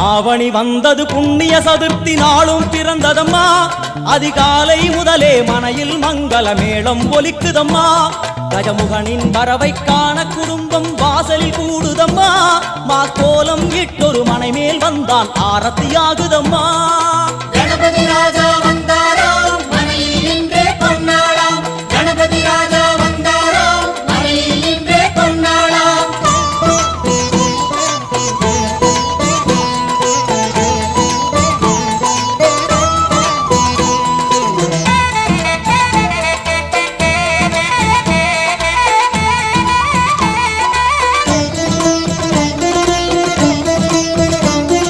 ஆவணி வந்தது புண்ணிய சதுர்த்தி நாளும் பிறந்ததம்மா அதிகாலை முதலே மனையில் மங்கள மேளம் ஒலிக்குதம்மா கஜமுகனின் வரவை காண குடும்பம் வாசலில் கூடுதம்மா மா கோலம் இட்டொரு மனை மேல் வந்தான் ஆரத்தியாகுதம்மா கணபதி ராஜா வந்தா